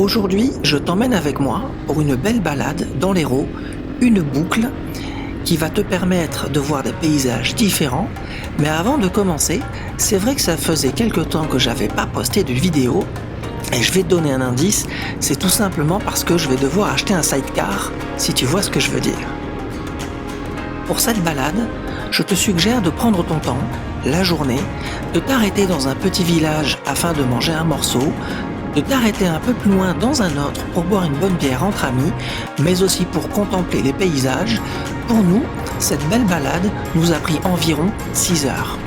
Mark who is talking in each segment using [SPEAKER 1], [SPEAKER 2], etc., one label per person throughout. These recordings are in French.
[SPEAKER 1] Aujourd'hui, je t'emmène avec moi pour une belle balade dans l'Hérault, une boucle qui va te permettre de voir des paysages différents. Mais avant de commencer, c'est vrai que ça faisait quelque temps que j'avais pas posté de vidéo et je vais te donner un indice, c'est tout simplement parce que je vais devoir acheter un sidecar, si tu vois ce que je veux dire. Pour cette balade, je te suggère de prendre ton temps, la journée, de t'arrêter dans un petit village afin de manger un morceau, de t'arrêter un peu plus loin dans un autre pour boire une bonne bière entre amis, mais aussi pour contempler les paysages. Pour nous, cette belle balade nous a pris environ 6 heures.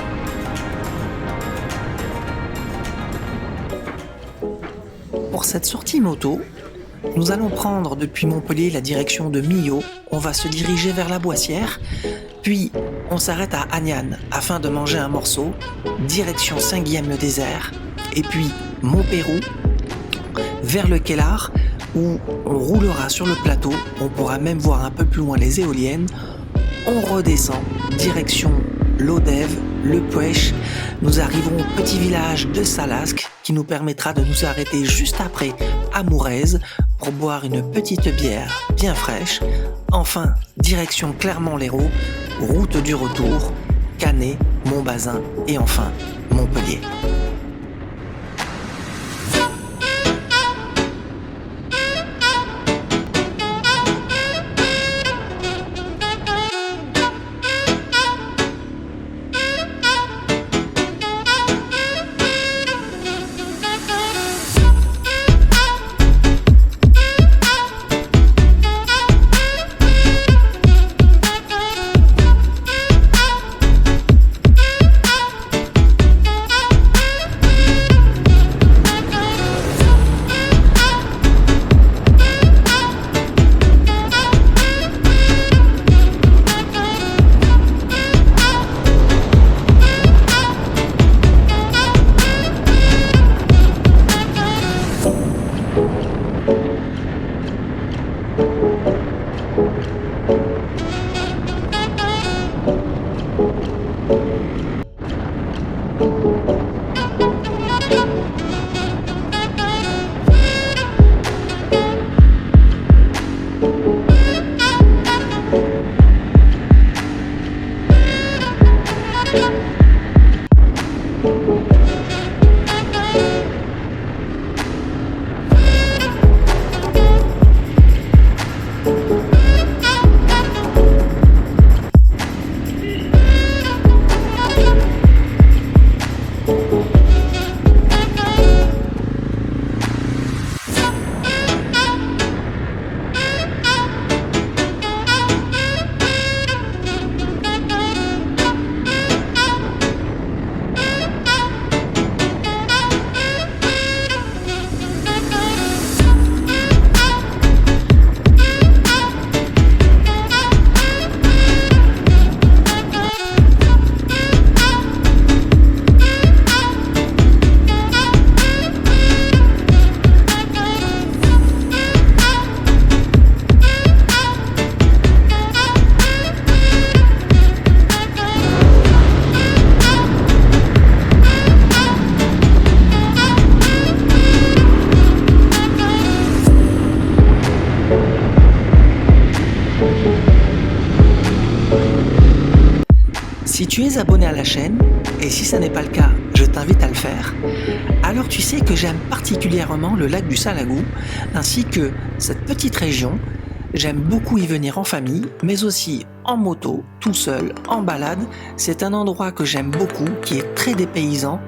[SPEAKER 1] Pour cette sortie moto, nous allons prendre depuis Montpellier la direction de Millau, on va se diriger vers la Boissière, puis on s'arrête à Agnan afin de manger un morceau, direction Saint-Guilhem-le-Désert, et puis Montpérou, vers le Kellar, où on roulera sur le plateau, on pourra même voir un peu plus loin les éoliennes, on redescend, direction Lodève, Le Puech, nous arrivons au petit village de Salasque qui nous permettra de nous arrêter juste après à Mourez pour boire une petite bière bien fraîche. Enfin, direction Clermont-Lérault, route du retour, Canet, Montbazin et enfin Montpellier. Si tu es abonné à la chaîne, et si ça n'est pas le cas, je t'invite à le faire, alors tu sais que j'aime particulièrement le lac du Salagou, ainsi que cette petite région. J'aime beaucoup y venir en famille, mais aussi en moto, tout seul, en balade. C'est un endroit que j'aime beaucoup, qui est très dépaysant.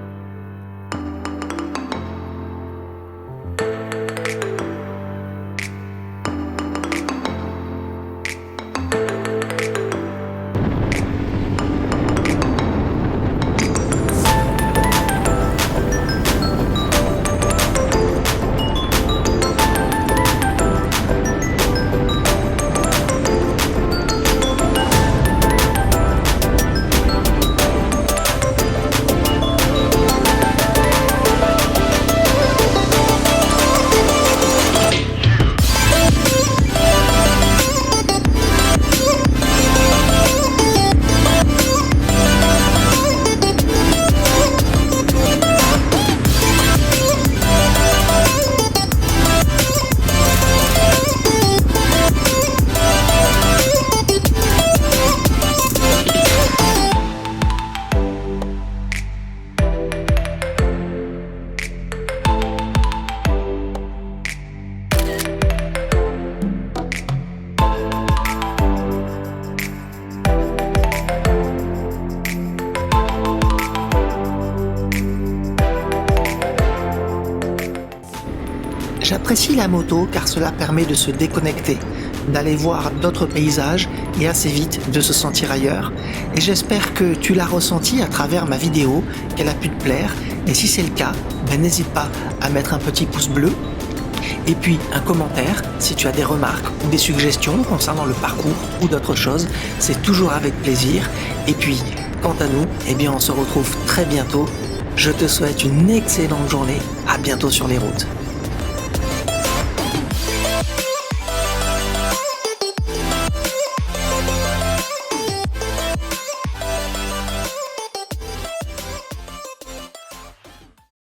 [SPEAKER 1] J'apprécie la moto car cela permet de se déconnecter, d'aller voir d'autres paysages et assez vite de se sentir ailleurs. Et j'espère que tu l'as ressenti à travers ma vidéo, qu'elle a pu te plaire. Et si c'est le cas, n'hésite pas à mettre un petit pouce bleu et puis un commentaire si tu as des remarques ou des suggestions concernant le parcours ou d'autres choses. C'est toujours avec plaisir. Et puis, quant à nous, on se retrouve très bientôt. Je te souhaite une excellente journée. À bientôt sur les routes.